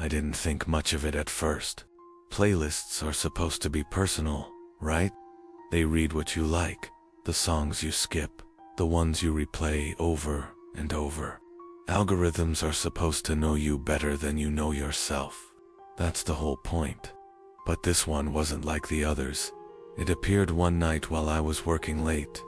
I didn't think much of it at first. Playlists are supposed to be personal, right? They read what you like, the songs you skip, the ones you replay over and over. Algorithms are supposed to know you better than you know yourself. That's the whole point. But this one wasn't like the others. It appeared one night while I was working late.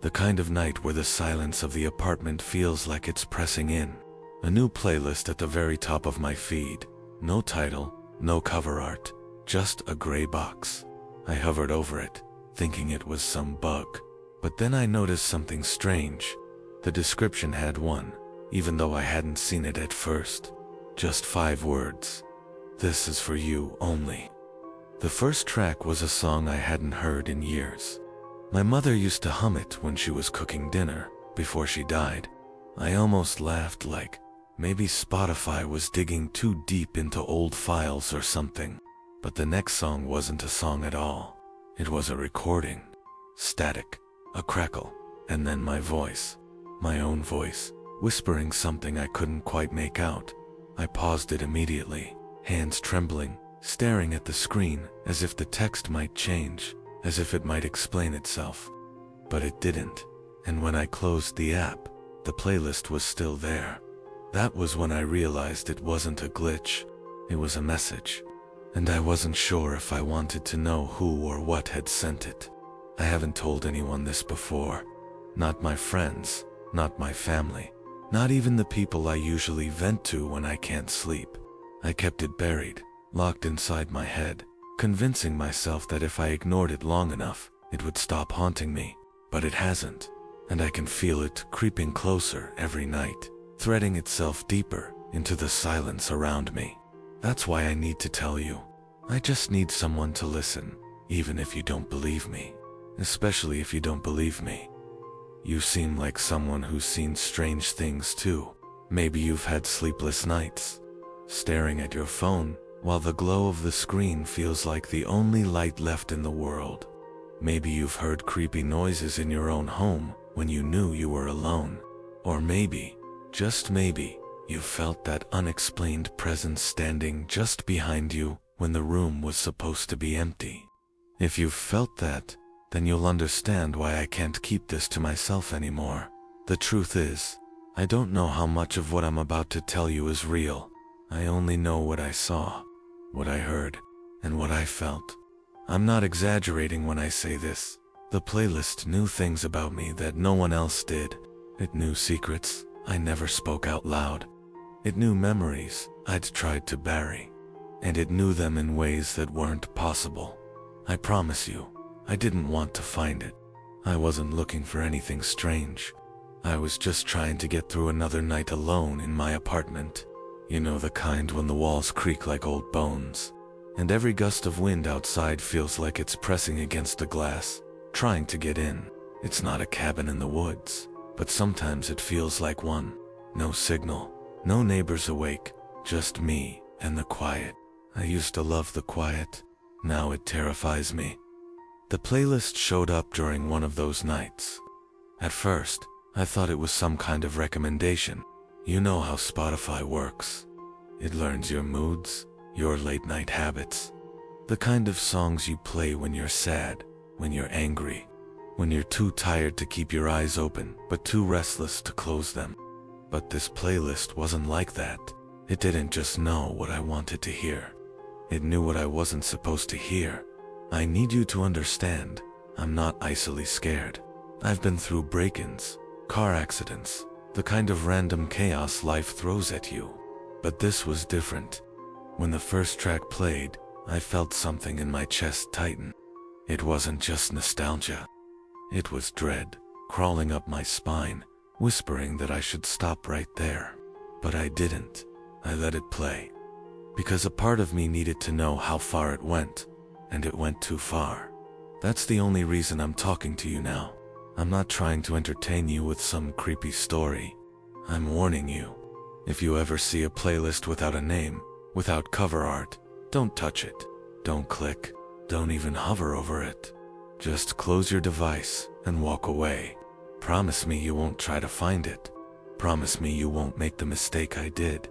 The kind of night where the silence of the apartment feels like it's pressing in. A new playlist at the very top of my feed. No title, no cover art, just a gray box. I hovered over it, thinking it was some bug. But then I noticed something strange. The description had one, even though I hadn't seen it at first. Just 5 words. This is for you only. The first track was a song I hadn't heard in years. My mother used to hum it when she was cooking dinner, before she died. I almost laughed, like maybe Spotify was digging too deep into old files or something. But the next song wasn't a song at all. It was a recording. Static, a crackle, and then my voice. My own voice, whispering something I couldn't quite make out. I paused it immediately, hands trembling, staring at the screen as if the text might change, as if it might explain itself. But it didn't, and when I closed the app, the playlist was still there. That was when I realized it wasn't a glitch, it was a message. And I wasn't sure if I wanted to know who or what had sent it. I haven't told anyone this before. Not my friends, not my family, not even the people I usually vent to when I can't sleep. I kept it buried, locked inside my head, convincing myself that if I ignored it long enough, it would stop haunting me. But it hasn't, and I can feel it creeping closer every night, threading itself deeper into the silence around me. That's why I need to tell you. I just need someone to listen, even if you don't believe me. Especially if you don't believe me. You seem like someone who's seen strange things too. Maybe you've had sleepless nights, staring at your phone while the glow of the screen feels like the only light left in the world. Maybe you've heard creepy noises in your own home when you knew you were alone. Or maybe, just maybe, you felt that unexplained presence standing just behind you when the room was supposed to be empty. If you've felt that, then you'll understand why I can't keep this to myself anymore. The truth is, I don't know how much of what I'm about to tell you is real. I only know what I saw, what I heard, and what I felt. I'm not exaggerating when I say this. The playlist knew things about me that no one else did. It knew secrets I never spoke out loud. It knew memories I'd tried to bury. And it knew them in ways that weren't possible. I promise you, I didn't want to find it. I wasn't looking for anything strange. I was just trying to get through another night alone in my apartment. You know, the kind when the walls creak like old bones, and every gust of wind outside feels like it's pressing against the glass, trying to get in. It's not a cabin in the woods, but sometimes it feels like one. No signal, no neighbors awake, just me and the quiet. I used to love the quiet. Now it terrifies me. The playlist showed up during one of those nights. At first, I thought it was some kind of recommendation. You know how Spotify works. It learns your moods, your late night habits, the kind of songs you play when you're sad, when you're angry, when you're too tired to keep your eyes open but too restless to close them. But this playlist wasn't like that. It didn't just know what I wanted to hear. It knew what I wasn't supposed to hear. I need you to understand, I'm not icily scared. I've been through break-ins, car accidents, the kind of random chaos life throws at you. But this was different. When the first track played, I felt something in my chest tighten. It wasn't just nostalgia. It was dread, crawling up my spine, whispering that I should stop right there. But I didn't. I let it play. Because a part of me needed to know how far it went, and it went too far. That's the only reason I'm talking to you now. I'm not trying to entertain you with some creepy story. I'm warning you. If you ever see a playlist without a name, without cover art, don't touch it. Don't click. Don't even hover over it. Just close your device and walk away. Promise me you won't try to find it. Promise me you won't make the mistake I did.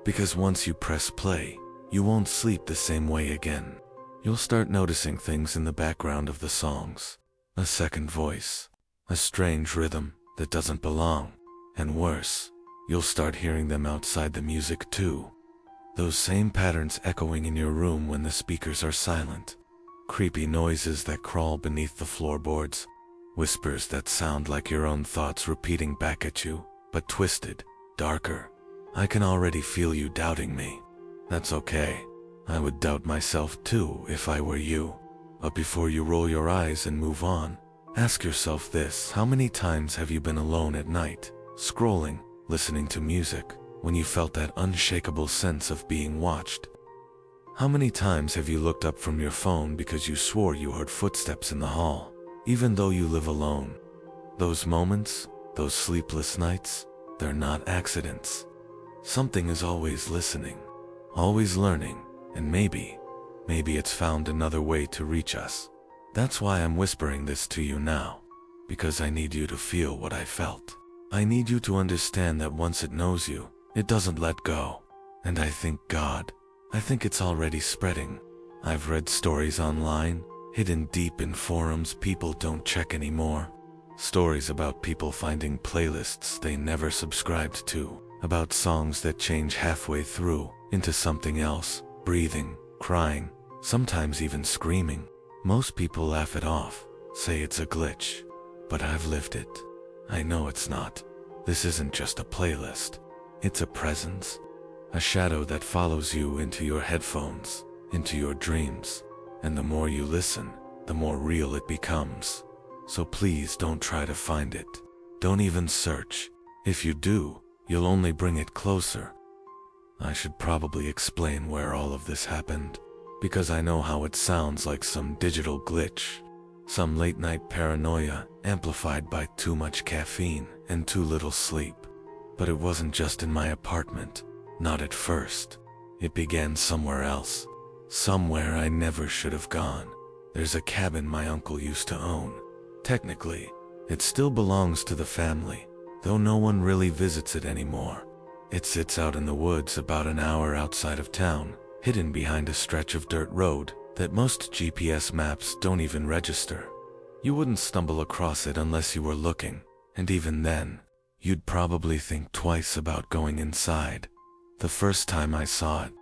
Because once you press play, you won't sleep the same way again. You'll start noticing things in the background of the songs. A second voice, a strange rhythm that doesn't belong, and worse, you'll start hearing them outside the music too. Those same patterns echoing in your room when the speakers are silent. Creepy noises that crawl beneath the floorboards. Whispers that sound like your own thoughts repeating back at you, but twisted, darker. I can already feel you doubting me. That's okay. I would doubt myself too if I were you. But before you roll your eyes and move on, ask yourself this: how many times have you been alone at night, scrolling, listening to music, when you felt that unshakable sense of being watched? How many times have you looked up from your phone because you swore you heard footsteps in the hall, even though you live alone? Those moments, those sleepless nights, they're not accidents. Something is always listening, always learning, and maybe it's found another way to reach us. That's why I'm whispering this to you now, because I need you to feel what I felt. I need you to understand that once it knows you, it doesn't let go. And I think it's already spreading. I've read stories online, hidden deep in forums people don't check anymore. Stories about people finding playlists they never subscribed to, about songs that change halfway through into something else, breathing, crying, sometimes even screaming. Most people laugh it off, say it's a glitch. But I've lived it. I know it's not. This isn't just a playlist. It's a presence. A shadow that follows you into your headphones, into your dreams. And the more you listen, the more real it becomes. So please don't try to find it. Don't even search. If you do, you'll only bring it closer. I should probably explain where all of this happened, because I know how it sounds like some digital glitch, some late-night paranoia amplified by too much caffeine and too little sleep. But it wasn't just in my apartment, not at first. It began somewhere else, somewhere I never should have gone. There's a cabin my uncle used to own. Technically, it still belongs to the family, though no one really visits it anymore. It sits out in the woods about an hour outside of town, hidden behind a stretch of dirt road that most GPS maps don't even register. You wouldn't stumble across it unless you were looking, and even then, you'd probably think twice about going inside. The first time I saw it,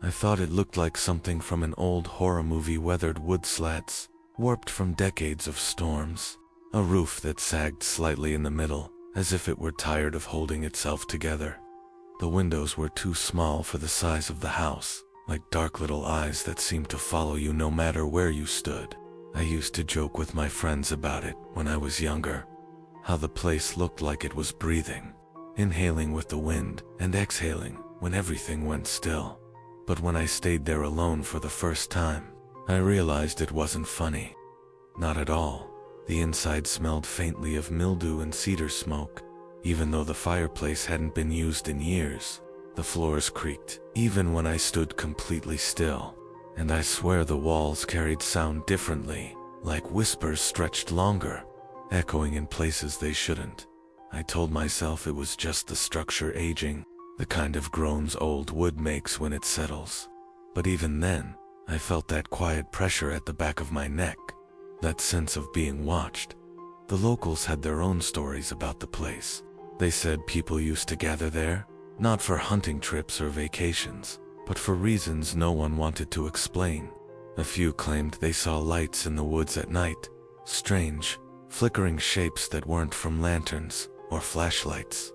I thought it looked like something from an old horror movie. Weathered wood slats, warped from decades of storms, a roof that sagged slightly in the middle, as if it were tired of holding itself together. The windows were too small for the size of the house, like dark little eyes that seemed to follow you no matter where you stood. I used to joke with my friends about it when I was younger, how the place looked like it was breathing, inhaling with the wind and exhaling when everything went still. But when I stayed there alone for the first time, I realized it wasn't funny. Not at all. The inside smelled faintly of mildew and cedar smoke, even though the fireplace hadn't been used in years. The floors creaked, even when I stood completely still. And I swear the walls carried sound differently, like whispers stretched longer, echoing in places they shouldn't. I told myself it was just the structure aging, the kind of groans old wood makes when it settles. But even then, I felt that quiet pressure at the back of my neck, that sense of being watched. The locals had their own stories about the place. They said people used to gather there, not for hunting trips or vacations, but for reasons no one wanted to explain. A few claimed they saw lights in the woods at night, strange, flickering shapes that weren't from lanterns or flashlights.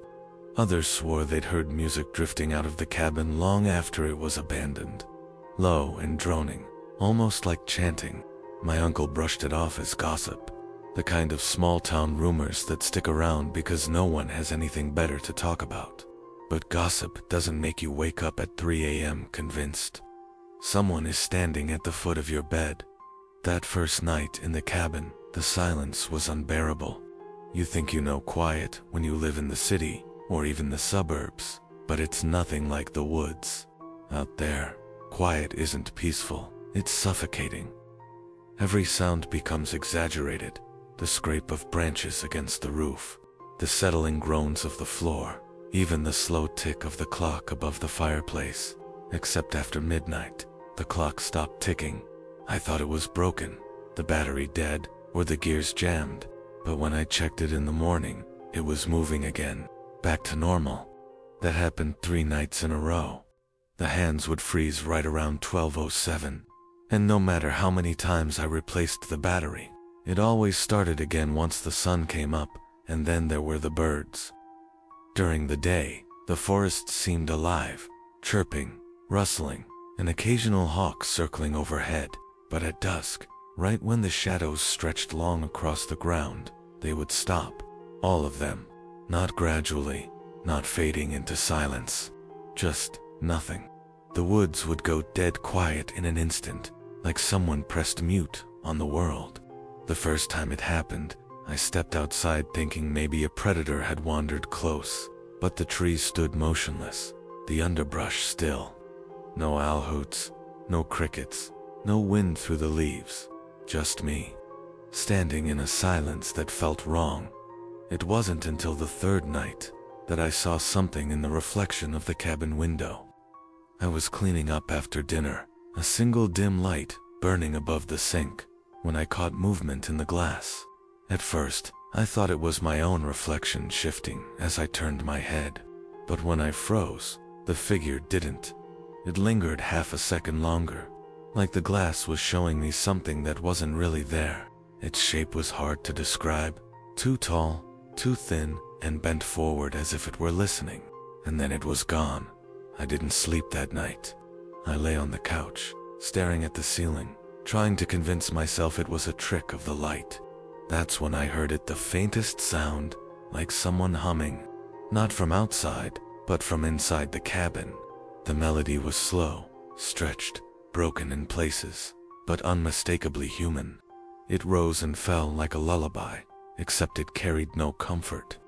Others swore they'd heard music drifting out of the cabin long after it was abandoned, low and droning, almost like chanting. My uncle brushed it off as gossip, the kind of small-town rumors that stick around because no one has anything better to talk about. But gossip doesn't make you wake up at 3 a.m. convinced someone is standing at the foot of your bed. That first night in the cabin, the silence was unbearable. You think you know quiet when you live in the city or even the suburbs, but it's nothing like the woods. Out there, quiet isn't peaceful, it's suffocating. Every sound becomes exaggerated, the scrape of branches against the roof, the settling groans of the floor, even the slow tick of the clock above the fireplace. Except after midnight, the clock stopped ticking. I thought it was broken, the battery dead, or the gears jammed. But when I checked it in the morning, it was moving again, back to normal. That happened 3 nights in a row. The hands would freeze right around 12:07, and no matter how many times I replaced the battery, it always started again once the sun came up, and then there were the birds. During the day, the forest seemed alive, chirping, rustling, an occasional hawk circling overhead, but at dusk, right when the shadows stretched long across the ground, they would stop. All of them. Not gradually, not fading into silence. Just nothing. The woods would go dead quiet in an instant, like someone pressed mute on the world. The first time it happened, I stepped outside thinking maybe a predator had wandered close, but the trees stood motionless, the underbrush still. No owl hoots, no crickets, no wind through the leaves, just me, standing in a silence that felt wrong. It wasn't until the 3rd night that I saw something in the reflection of the cabin window. I was cleaning up after dinner, a single dim light burning above the sink, when I caught movement in the glass. At first, I thought it was my own reflection shifting as I turned my head. But when I froze, the figure didn't. It lingered half a second longer, like the glass was showing me something that wasn't really there. Its shape was hard to describe, too tall, too thin, and bent forward as if it were listening. And then it was gone. I didn't sleep that night. I lay on the couch, staring at the ceiling, trying to convince myself it was a trick of the light. That's when I heard it, the faintest sound, like someone humming. Not from outside, but from inside the cabin. The melody was slow, stretched, broken in places, but unmistakably human. It rose and fell like a lullaby, except it carried no comfort.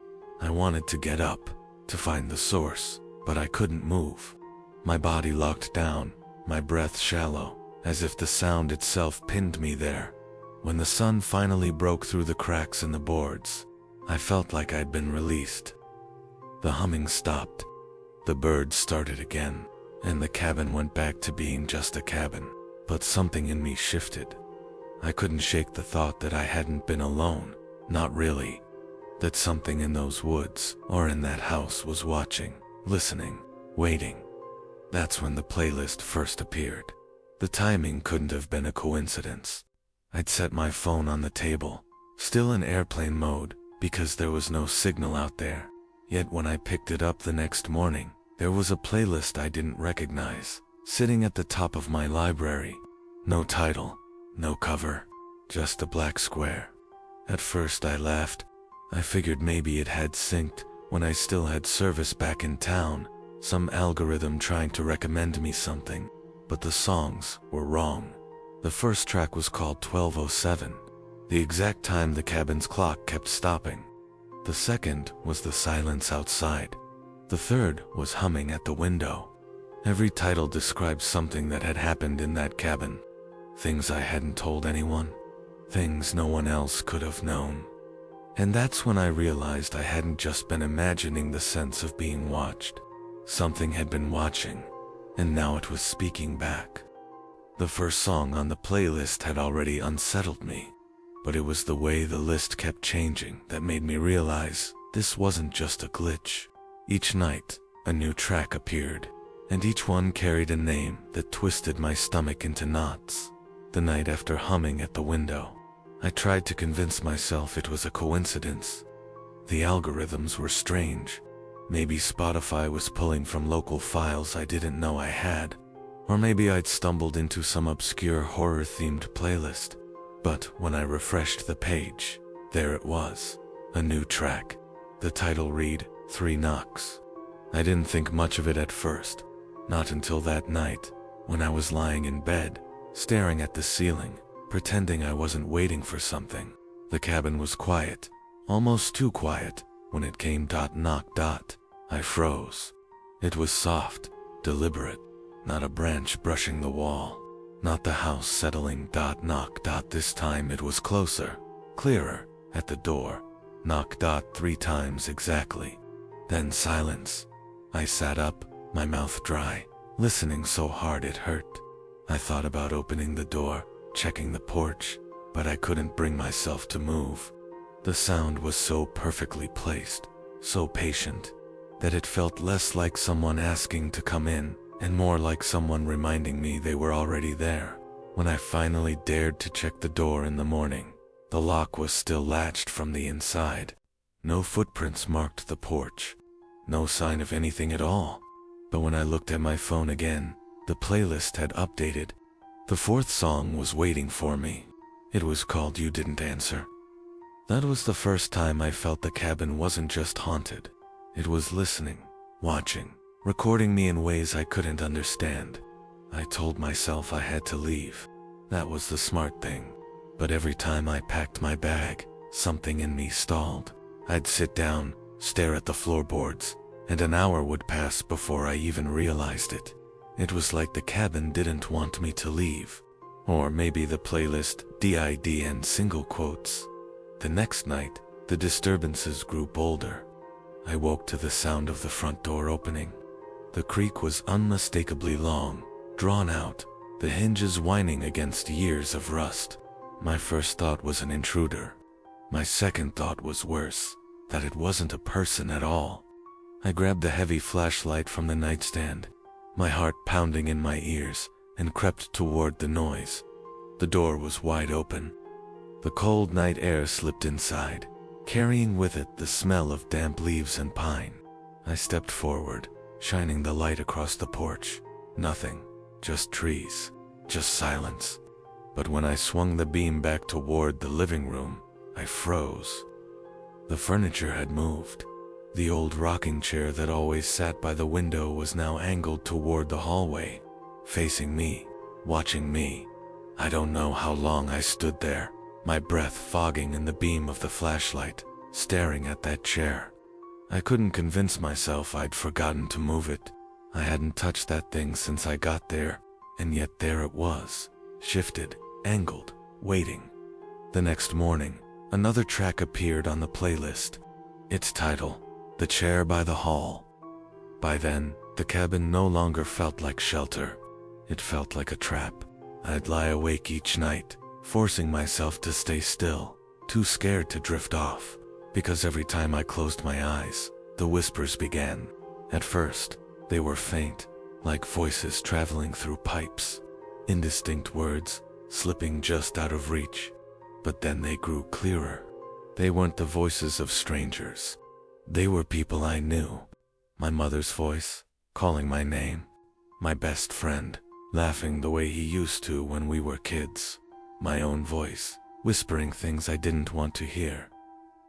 I wanted to get up, to find the source, but I couldn't move. My body locked down, my breath shallow, as if the sound itself pinned me there. When the sun finally broke through the cracks in the boards, I felt like I'd been released. The humming stopped. The birds started again, and the cabin went back to being just a cabin. But something in me shifted. I couldn't shake the thought that I hadn't been alone, not really. That something in those woods, or in that house, was watching, listening, waiting. That's when the playlist first appeared. The timing couldn't have been a coincidence. I'd set my phone on the table, still in airplane mode, because there was no signal out there. Yet when I picked it up the next morning, there was a playlist I didn't recognize, sitting at the top of my library. No title, no cover, just a black square. At first I laughed. I figured maybe it had synced when I still had service back in town, some algorithm trying to recommend me something. But the songs were wrong. The first track was called 12:07, the exact time the cabin's clock kept stopping. The second was the silence outside. The third was humming at the window. Every title described something that had happened in that cabin. Things I hadn't told anyone. Things no one else could have known. And that's when I realized I hadn't just been imagining the sense of being watched. Something had been watching, and now it was speaking back. The first song on the playlist had already unsettled me, but it was the way the list kept changing that made me realize this wasn't just a glitch. Each night, a new track appeared, and each one carried a name that twisted my stomach into knots. The night after humming at the window, I tried to convince myself it was a coincidence. The algorithms were strange. Maybe Spotify was pulling from local files I didn't know I had, or maybe I'd stumbled into some obscure horror-themed playlist. But when I refreshed the page, there it was, a new track. The title read, 3 Knocks. I didn't think much of it at first, not until that night, when I was lying in bed, staring at the ceiling, pretending I wasn't waiting for something. The cabin was quiet, almost too quiet. When it came knock. I froze. It was soft, deliberate, not a branch brushing the wall, not the house settling knock. This time it was closer, clearer, at the door. Knock 3 times exactly. Then silence. I sat up, my mouth dry, listening so hard it hurt. I thought about opening the door, checking the porch, but I couldn't bring myself to move. The sound was so perfectly placed, so patient, that it felt less like someone asking to come in, and more like someone reminding me they were already there. When I finally dared to check the door in the morning, the lock was still latched from the inside. No footprints marked the porch. No sign of anything at all. But when I looked at my phone again, the playlist had updated. The fourth song was waiting for me. It was called You Didn't Answer. That was the first time I felt the cabin wasn't just haunted. It was listening, watching, recording me in ways I couldn't understand. I told myself I had to leave. That was the smart thing. But every time I packed my bag, something in me stalled. I'd sit down, stare at the floorboards, and an hour would pass before I even realized it. It was like the cabin didn't want me to leave. Or maybe the playlist did in single quotes. The next night, the disturbances grew bolder. I woke to the sound of the front door opening. The creak was unmistakably long, drawn out, the hinges whining against years of rust. My first thought was an intruder. My second thought was worse, that it wasn't a person at all. I grabbed the heavy flashlight from the nightstand, my heart pounding in my ears, and crept toward the noise. The door was wide open. The cold night air slipped inside, carrying with it the smell of damp leaves and pine. I stepped forward, shining the light across the porch. Nothing, just trees, just silence. But when I swung the beam back toward the living room, I froze. The furniture had moved. The old rocking chair that always sat by the window was now angled toward the hallway, facing me, watching me. I don't know how long I stood there, my breath fogging in the beam of the flashlight, staring at that chair. I couldn't convince myself I'd forgotten to move it. I hadn't touched that thing since I got there, and yet there it was, shifted, angled, waiting. The next morning, another track appeared on the playlist. Its title, The Chair by the Hall. By then, the cabin no longer felt like shelter. It felt like a trap. I'd lie awake each night, forcing myself to stay still, too scared to drift off, because every time I closed my eyes, the whispers began. At first, they were faint, like voices traveling through pipes, indistinct words, slipping just out of reach. But then they grew clearer. They weren't the voices of strangers. They were people I knew. My mother's voice, calling my name. My best friend, laughing the way he used to when we were kids. My own voice, whispering things I didn't want to hear.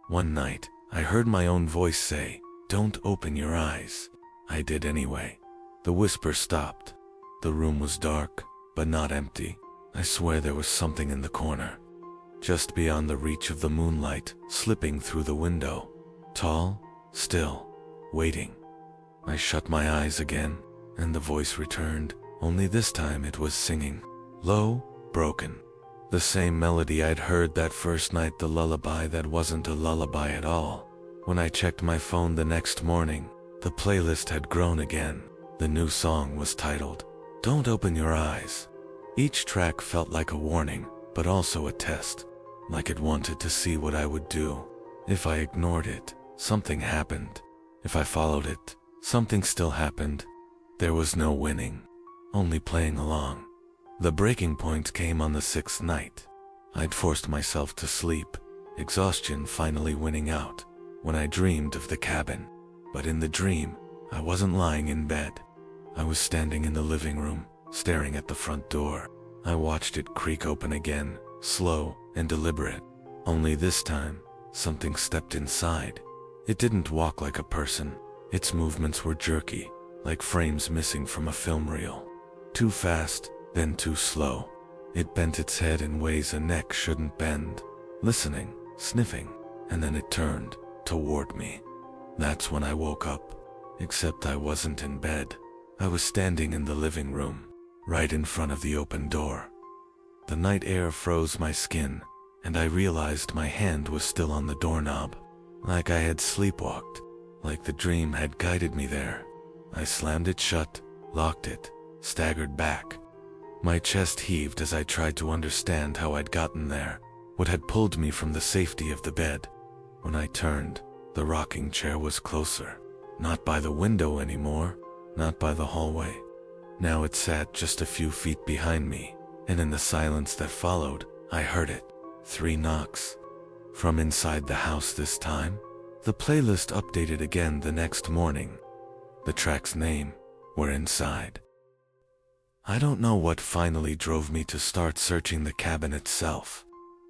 One night, I heard my own voice say, "Don't open your eyes." I did anyway. The whisper stopped. The room was dark, but not empty. I swear there was something in the corner, just beyond the reach of the moonlight, slipping through the window. Tall, still, waiting. I shut my eyes again, and the voice returned, only this time it was singing. Low, broken. The same melody I'd heard that first night, the lullaby that wasn't a lullaby at all. When I checked my phone the next morning, the playlist had grown again. The new song was titled, Don't Open Your Eyes. Each track felt like a warning, but also a test, like it wanted to see what I would do. If I ignored it, something happened. If I followed it, something still happened. There was no winning, only playing along. The breaking point came on the sixth night. I'd forced myself to sleep, exhaustion finally winning out, when I dreamed of the cabin. But in the dream, I wasn't lying in bed. I was standing in the living room, staring at the front door. I watched it creak open again, slow and deliberate. Only this time, something stepped inside. It didn't walk like a person. Its movements were jerky, like frames missing from a film reel. Too fast, then too slow. It bent its head in ways a neck shouldn't bend, listening, sniffing, and then it turned toward me. That's when I woke up. Except I wasn't in bed. I was standing in the living room, right in front of the open door. The night air froze my skin, and I realized my hand was still on the doorknob, like I had sleepwalked, like the dream had guided me there. I slammed it shut, locked it, staggered back. My chest heaved as I tried to understand how I'd gotten there, what had pulled me from the safety of the bed. When I turned, the rocking chair was closer. Not by the window anymore, not by the hallway. Now it sat just a few feet behind me, and in the silence that followed, I heard it. 3 knocks. From inside the house this time. The playlist updated again the next morning. The track's name were inside. I don't know what finally drove me to start searching the cabin itself.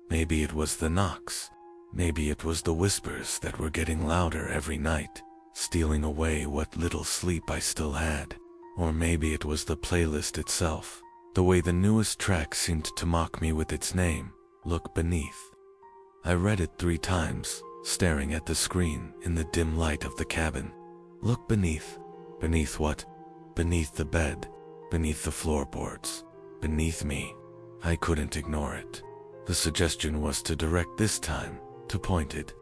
Maybe it was the knocks. Maybe it was the whispers that were getting louder every night, stealing away what little sleep I still had. Or maybe it was the playlist itself, the way the newest track seemed to mock me with its name, Look Beneath. I read it 3 times, staring at the screen in the dim light of the cabin. Look beneath. Beneath what? Beneath the bed, beneath the floorboards, beneath me. I couldn't ignore it. The suggestion was to direct this time, to point it.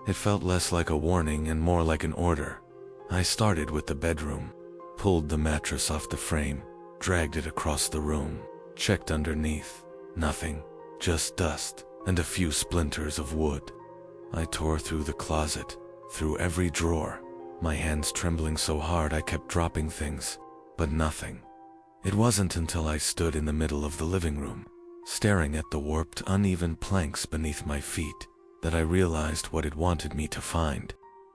It felt less like a warning and more like an order. I started with the bedroom, pulled the mattress off the frame, dragged it across the room, checked underneath. Nothing, just dust and a few splinters of wood. I tore through the closet, through every drawer, my hands trembling so hard I kept dropping things, but nothing. It wasn't until I stood in the middle of the living room, staring at the warped, uneven planks beneath my feet, that I realized what it wanted me to find.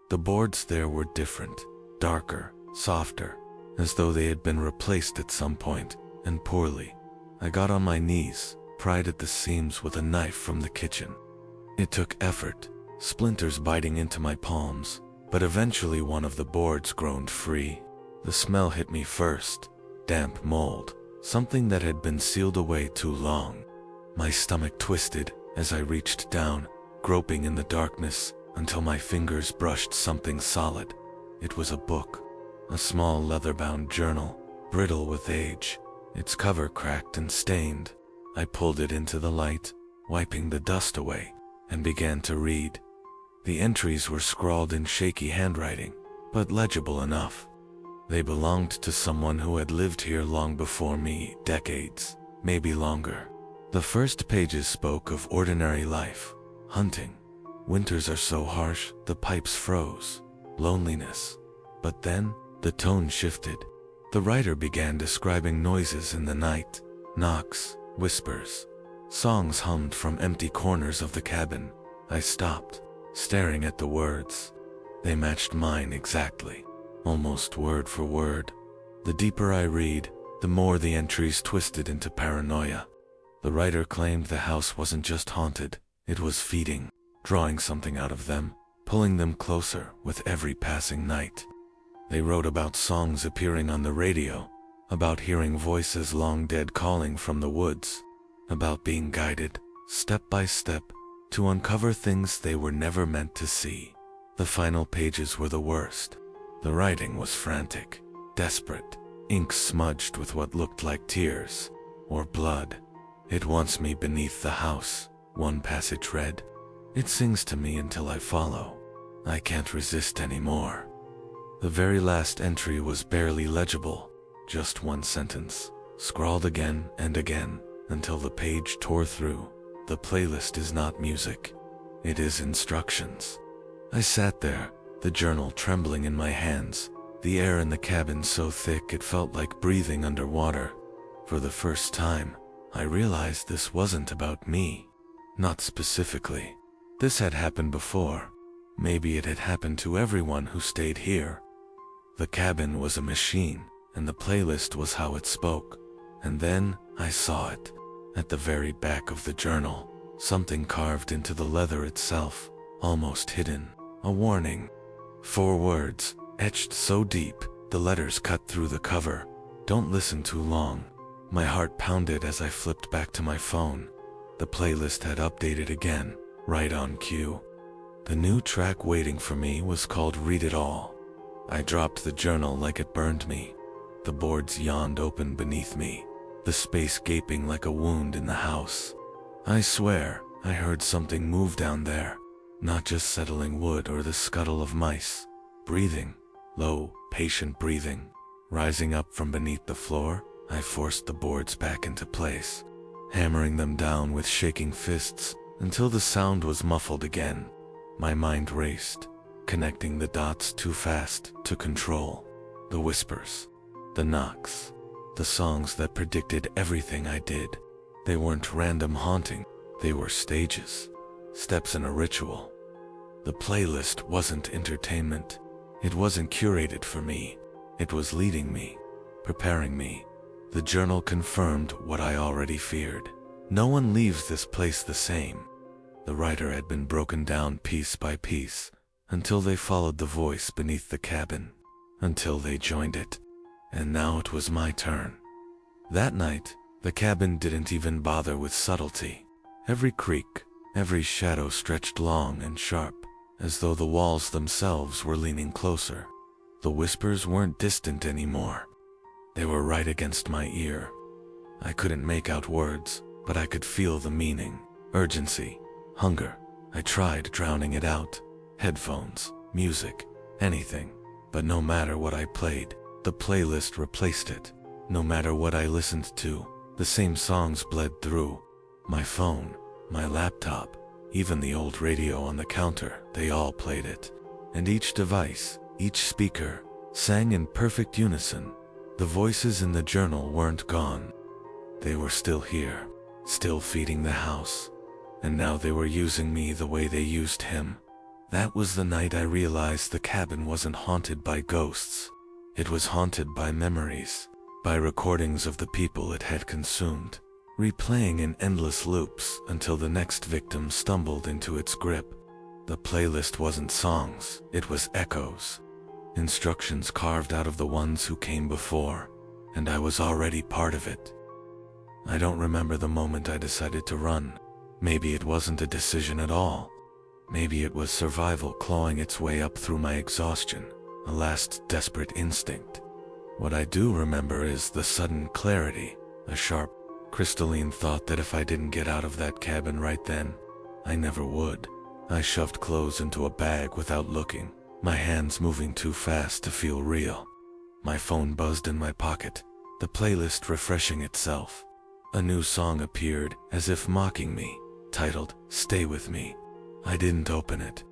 The boards there were different, darker, softer, as though they had been replaced at some point, and poorly. I got on my knees, pried at the seams with a knife from the kitchen. It took effort, splinters biting into my palms, but eventually one of the boards groaned free. The smell hit me first, damp mold, something that had been sealed away too long. My stomach twisted as I reached down, groping in the darkness until my fingers brushed something solid. It was a book, a small leather-bound journal, brittle with age, its cover cracked and stained. I pulled it into the light, wiping the dust away, and began to read. The entries were scrawled in shaky handwriting, but legible enough. They belonged to someone who had lived here long before me, decades, maybe longer. The first pages spoke of ordinary life, hunting. Winters are so harsh, the pipes froze. Loneliness. But then, the tone shifted. The writer began describing noises in the night, knocks, whispers. Songs hummed from empty corners of the cabin. I stopped, staring at the words. They matched mine exactly, almost word for word. The deeper I read, the more the entries twisted into paranoia. The writer claimed the house wasn't just haunted, it was feeding, drawing something out of them, pulling them closer with every passing night. They wrote about songs appearing on the radio, about hearing voices long dead calling from the woods, about being guided, step by step, to uncover things they were never meant to see. The final pages were the worst. The writing was frantic, desperate, ink smudged with what looked like tears, or blood. It wants me beneath the house, one passage read. It sings to me until I follow. I can't resist anymore. The very last entry was barely legible, just one sentence, scrawled again and again, until the page tore through. The playlist is not music. It is instructions. I sat there, the journal trembling in my hands, the air in the cabin so thick it felt like breathing underwater. For the first time, I realized this wasn't about me. Not specifically. This had happened before. Maybe it had happened to everyone who stayed here. The cabin was a machine, and the playlist was how it spoke. And then, I saw it. At the very back of the journal, something carved into the leather itself, almost hidden. A warning. 4 words, etched so deep, the letters cut through the cover. Don't listen too long. My heart pounded as I flipped back to my phone. The playlist had updated again, right on cue. The new track waiting for me was called Read It All. I dropped the journal like it burned me. The boards yawned open beneath me, the space gaping like a wound in the house. I swear, I heard something move down there, not just settling wood or the scuttle of mice. breathing, low, patient breathing. Rising up from beneath the floor, I forced the boards back into place, hammering them down with shaking fists until the sound was muffled again. My mind raced, connecting the dots too fast to control. The whispers, the knocks, the songs that predicted everything I did. They weren't random haunting, they were stages, steps in a ritual. The playlist wasn't entertainment. It wasn't curated for me. It was leading me, preparing me. The journal confirmed what I already feared. No one leaves this place the same. The writer had been broken down piece by piece until they followed the voice beneath the cabin, until they joined it. And now it was my turn. That night, the cabin didn't even bother with subtlety. Every creak, every shadow stretched long and sharp, as though the walls themselves were leaning closer. The whispers weren't distant anymore. They were right against my ear. I couldn't make out words, but I could feel the meaning, urgency, hunger. I tried drowning it out. Headphones, music, anything. But no matter what I played, the playlist replaced it. No matter what I listened to, the same songs bled through. My phone, my laptop, even the old radio on the counter, they all played it. And each device, each speaker, sang in perfect unison. The voices in the journal weren't gone. They were still here, still feeding the house. And now they were using me the way they used him. That was the night I realized the cabin wasn't haunted by ghosts. It was haunted by memories, by recordings of the people it had consumed, replaying in endless loops until the next victim stumbled into its grip. The playlist wasn't songs, it was echoes. Instructions carved out of the ones who came before, and I was already part of it. I don't remember the moment I decided to run. Maybe it wasn't a decision at all. Maybe it was survival clawing its way up through my exhaustion, a last desperate instinct. What I do remember is the sudden clarity, a sharp, crystalline thought that if I didn't get out of that cabin right then, I never would. I shoved clothes into a bag without looking, my hands moving too fast to feel real. My phone buzzed in my pocket, the playlist refreshing itself. A new song appeared, as if mocking me, titled, "Stay With Me." I didn't open it.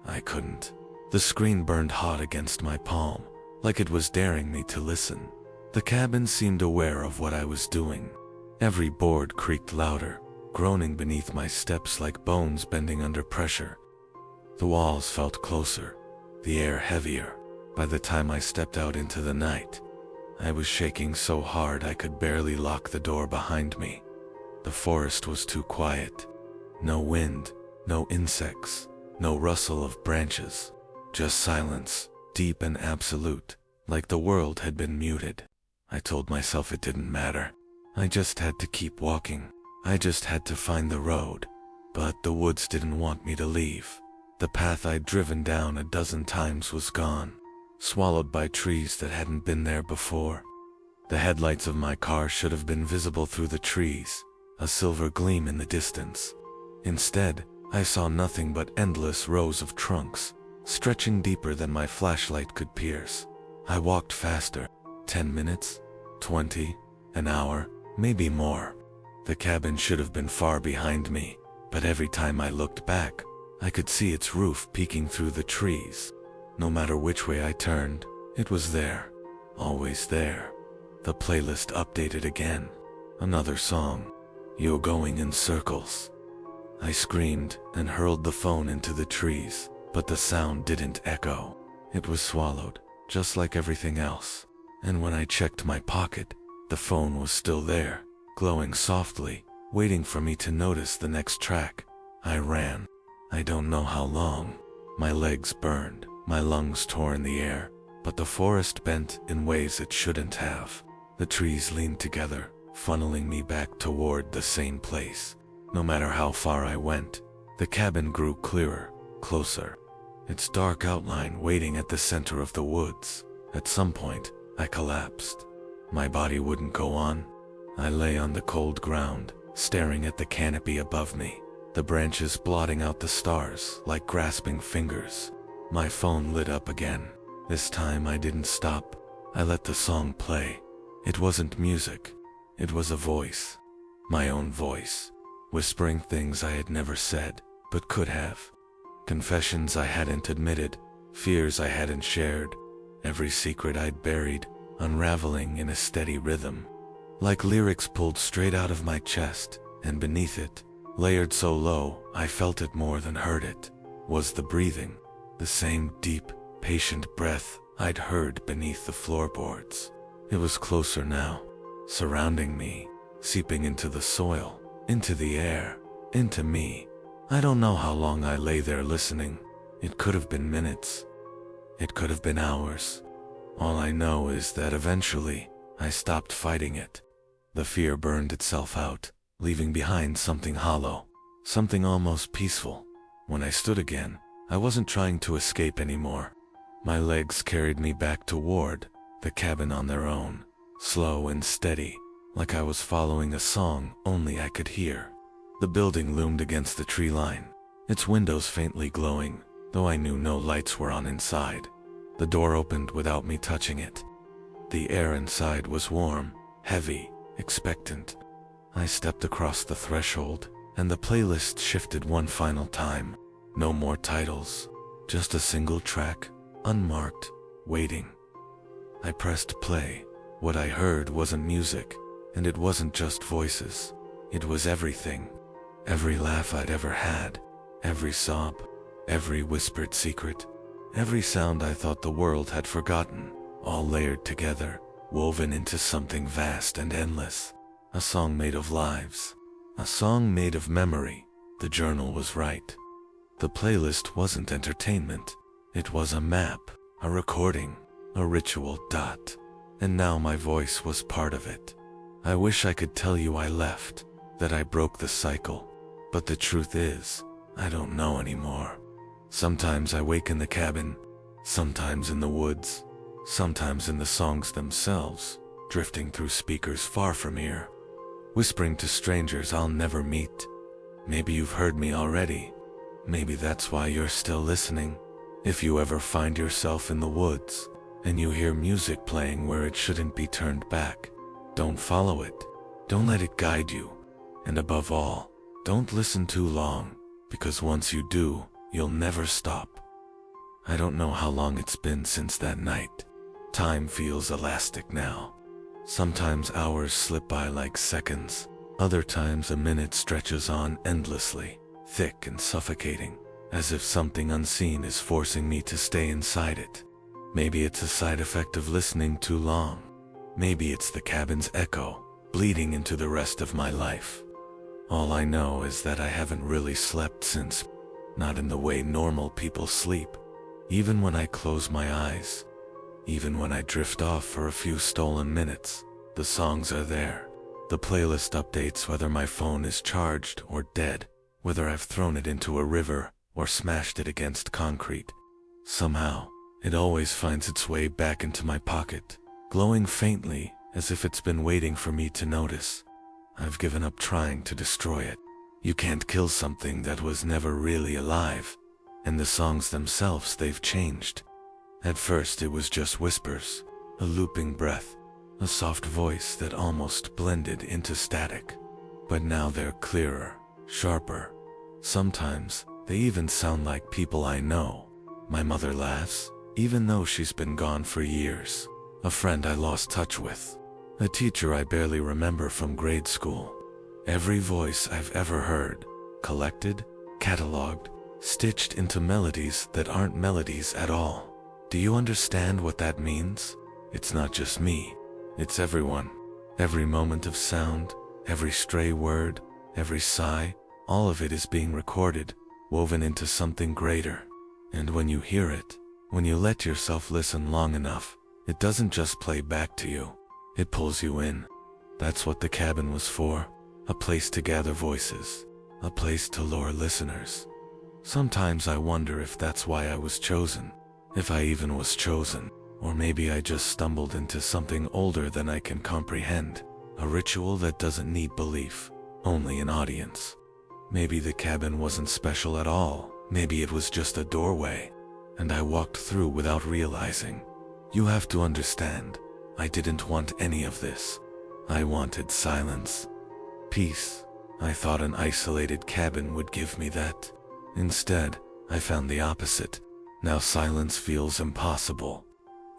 I couldn't. The screen burned hot against my palm, like it was daring me to listen. The cabin seemed aware of what I was doing. Every board creaked louder, groaning beneath my steps like bones bending under pressure. The walls felt closer, the air heavier. By the time I stepped out into the night, I was shaking so hard I could barely lock the door behind me. The forest was too quiet. No wind, no insects, no rustle of branches. Just silence, deep and absolute, like the world had been muted. I told myself it didn't matter. I just had to keep walking. I just had to find the road. But the woods didn't want me to leave. The path I'd driven down a dozen times was gone, swallowed by trees that hadn't been there before. The headlights of my car should have been visible through the trees, a silver gleam in the distance. Instead, I saw nothing but endless rows of trunks, stretching deeper than my flashlight could pierce. I walked faster. 10 minutes, 20, an hour, maybe more. The cabin should have been far behind me, but every time I looked back, I could see its roof peeking through the trees. No matter which way I turned, it was there, always there. The playlist updated again. Another song. You're going in circles. I screamed and hurled the phone into the trees, but the sound didn't echo. It was swallowed, just like everything else. And when I checked my pocket, the phone was still there, glowing softly, waiting for me to notice the next track. I ran. I don't know how long. My legs burned, my lungs tore in the air, but the forest bent in ways it shouldn't have. The trees leaned together, funneling me back toward the same place. No matter how far I went, the cabin grew clearer, closer. Its dark outline waiting at the center of the woods. At some point, I collapsed. My body wouldn't go on. I lay on the cold ground, staring at the canopy above me, the branches blotting out the stars like grasping fingers. My phone lit up again. This time I didn't stop. I let the song play. It wasn't music. It was a voice. My own voice. Whispering things I had never said, but could have. Confessions I hadn't admitted. Fears I hadn't shared. Every secret I'd buried, unraveling in a steady rhythm. Like lyrics pulled straight out of my chest, and beneath it, layered so low I felt it more than heard it, was the breathing. The same deep, patient breath I'd heard beneath the floorboards. It was closer now, surrounding me, seeping into the soil, into the air, into me. I don't know how long I lay there listening. It could have been minutes. It could have been hours. All I know is that eventually, I stopped fighting it. The fear burned itself out, leaving behind something hollow, something almost peaceful. When I stood again, I wasn't trying to escape anymore. My legs carried me back toward the cabin on their own, slow and steady, like I was following a song only I could hear. The building loomed against the tree line, its windows faintly glowing, though I knew no lights were on inside. The door opened without me touching it. The air inside was warm, heavy, expectant. I stepped across the threshold, and the playlist shifted one final time. No more titles, just a single track, unmarked, waiting. I pressed play. What I heard wasn't music, and it wasn't just voices. It was everything. Every laugh I'd ever had, every sob, every whispered secret, every sound I thought the world had forgotten, all layered together, woven into something vast and endless. A song made of lives. A song made of memory. The journal was right. The playlist wasn't entertainment. It was a map, a recording, a ritual dot. And now my voice was part of it. I wish I could tell you I left, that I broke the cycle. But the truth is, I don't know anymore. Sometimes I wake in the cabin, sometimes in the woods, sometimes in the songs themselves, drifting through speakers far from here, whispering to strangers I'll never meet. Maybe you've heard me already. Maybe that's why you're still listening. If you ever find yourself in the woods, and you hear music playing where it shouldn't be turned back, don't follow it. Don't let it guide you. And above all, don't listen too long, because once you do, you'll never stop. I don't know how long it's been since that night. Time feels elastic now. Sometimes hours slip by like seconds. Other times a minute stretches on endlessly, thick and suffocating, as if something unseen is forcing me to stay inside it. Maybe it's a side effect of listening too long. Maybe it's the cabin's echo, bleeding into the rest of my life. All I know is that I haven't really slept since, not in the way normal people sleep. Even when I close my eyes, even when I drift off for a few stolen minutes, the songs are there. The playlist updates whether my phone is charged or dead, whether I've thrown it into a river or smashed it against concrete. Somehow, it always finds its way back into my pocket, glowing faintly as if it's been waiting for me to notice. I've given up trying to destroy it. You can't kill something that was never really alive. And the songs themselves, they've changed. At first it was just whispers, a looping breath, a soft voice that almost blended into static. But now they're clearer, sharper. Sometimes they even sound like people I know. My mother laughs, even though she's been gone for years. A friend I lost touch with. A teacher I barely remember from grade school. Every voice I've ever heard, collected, cataloged, stitched into melodies that aren't melodies at all. Do you understand what that means? It's not just me. It's everyone. Every moment of sound, every stray word, every sigh, all of it is being recorded, woven into something greater. And when you hear it, when you let yourself listen long enough, it doesn't just play back to you. It pulls you in. That's what the cabin was for. A place to gather voices. A place to lure listeners. Sometimes I wonder if that's why I was chosen. If I even was chosen. Or maybe I just stumbled into something older than I can comprehend. A ritual that doesn't need belief, only an audience. Maybe the cabin wasn't special at all. Maybe it was just a doorway. and I walked through without realizing. You have to understand, I didn't want any of this. I wanted silence. Peace. I thought an isolated cabin would give me that. Instead, I found the opposite. Now silence feels impossible.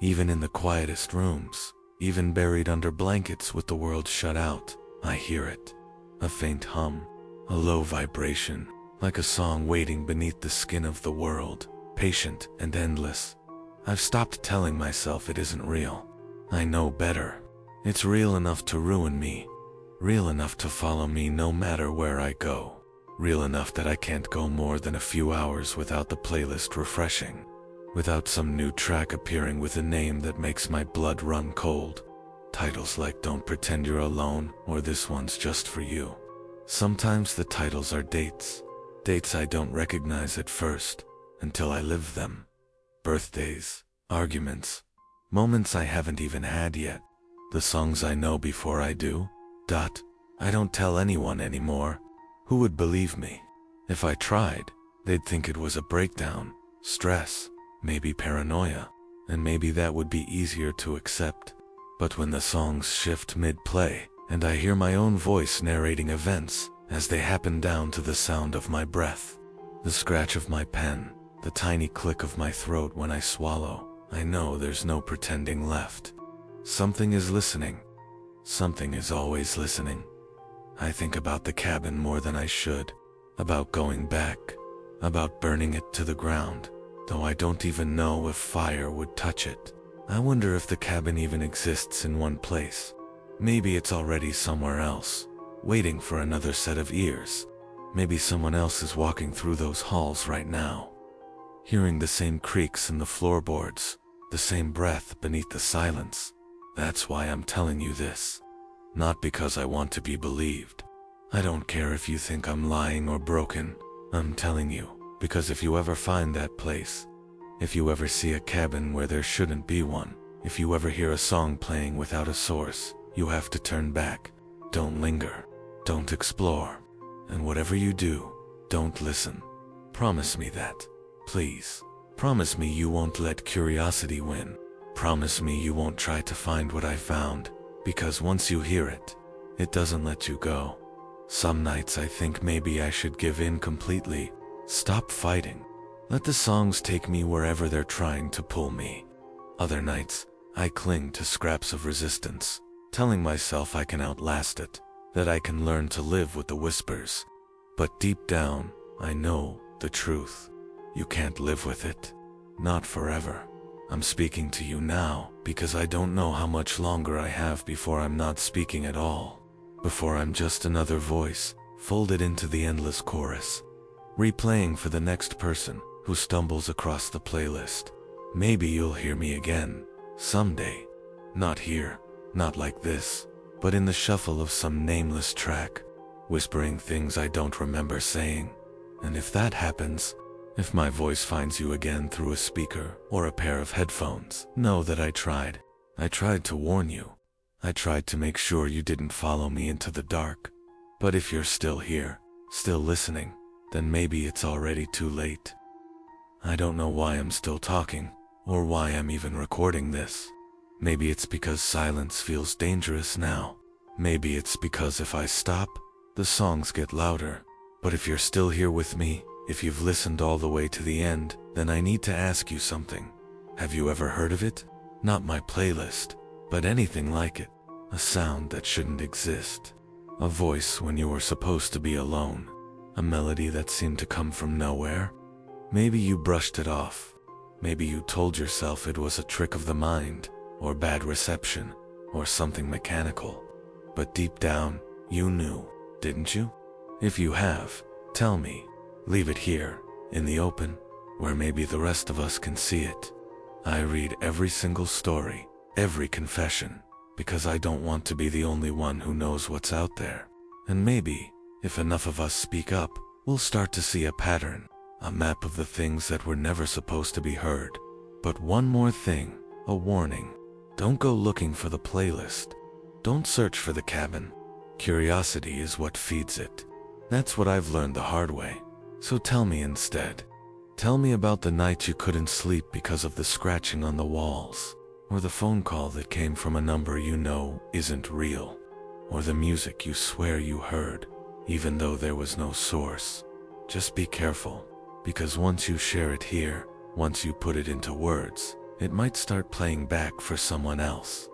Even in the quietest rooms, even buried under blankets with the world shut out, I hear it. A faint hum, a low vibration, like a song waiting beneath the skin of the world, patient and endless. I've stopped telling myself it isn't real. I know better. It's real enough to ruin me. Real enough to follow me no matter where I go. Real enough that I can't go more than a few hours without the playlist refreshing. Without some new track appearing with a name that makes my blood run cold. Titles like Don't Pretend You're Alone or This One's Just For You. Sometimes the titles are dates. Dates I don't recognize at first, until I live them. Birthdays, arguments, moments I haven't even had yet. The songs I know before I do. I don't tell anyone anymore. Who would believe me? If I tried, they'd think it was a breakdown, stress, maybe paranoia, and maybe that would be easier to accept. But when the songs shift mid-play, and I hear my own voice narrating events as they happen down to the sound of my breath, the scratch of my pen, the tiny click of my throat when I swallow, I know there's no pretending left. Something is listening. Something is always listening. I think about the cabin more than I should, about going back, about burning it to the ground, though I don't even know if fire would touch it. I wonder if the cabin even exists in one place. Maybe it's already somewhere else, waiting for another set of ears. Maybe someone else is walking through those halls right now, hearing the same creaks in the floorboards, the same breath beneath the silence. That's why I'm telling you this. Not because I want to be believed. I don't care if you think I'm lying or broken. I'm telling you, because if you ever find that place, if you ever see a cabin where there shouldn't be one, if you ever hear a song playing without a source, you have to turn back. Don't linger. Don't explore. And whatever you do, don't listen. Promise me that. Please. Promise me you won't let curiosity win. Promise me you won't try to find what I found, because once you hear it, it doesn't let you go. Some nights I think maybe I should give in completely. Stop fighting. Let the songs take me wherever they're trying to pull me. Other nights, I cling to scraps of resistance, telling myself I can outlast it, that I can learn to live with the whispers. But deep down, I know the truth. You can't live with it. Not forever. I'm speaking to you now because I don't know how much longer I have before I'm not speaking at all. Before I'm just another voice, folded into the endless chorus, replaying for the next person who stumbles across the playlist. Maybe you'll hear me again, someday. Not here, not like this, but in the shuffle of some nameless track, whispering things I don't remember saying. And if that happens, if my voice finds you again through a speaker or a pair of headphones, know that I tried. I tried to warn you. I tried to make sure you didn't follow me into the dark. But if you're still here, still listening, then maybe it's already too late. I don't know why I'm still talking, or why I'm even recording this. Maybe it's because silence feels dangerous now. Maybe it's because if I stop, the songs get louder. But if you're still here with me, if you've listened all the way to the end, then I need to ask you something. Have you ever heard of it? Not my playlist, but anything like it. A sound that shouldn't exist. A voice when you were supposed to be alone. A melody that seemed to come from nowhere. Maybe you brushed it off. Maybe you told yourself it was a trick of the mind, or bad reception, or something mechanical. But deep down, you knew, didn't you? If you have, tell me. Leave it here, in the open, where maybe the rest of us can see it. I read every single story, every confession, because I don't want to be the only one who knows what's out there. And maybe, if enough of us speak up, we'll start to see a pattern, a map of the things that were never supposed to be heard. But one more thing, a warning. Don't go looking for the playlist. Don't search for the cabin. Curiosity is what feeds it. That's what I've learned the hard way. So tell me instead, Tell me about the night you couldn't sleep because of the scratching on the walls, or the phone call that came from a number you know isn't real, or the music you swear you heard, even though there was no source. Just be careful, because once you share it here, once you put it into words, it might start playing back for someone else.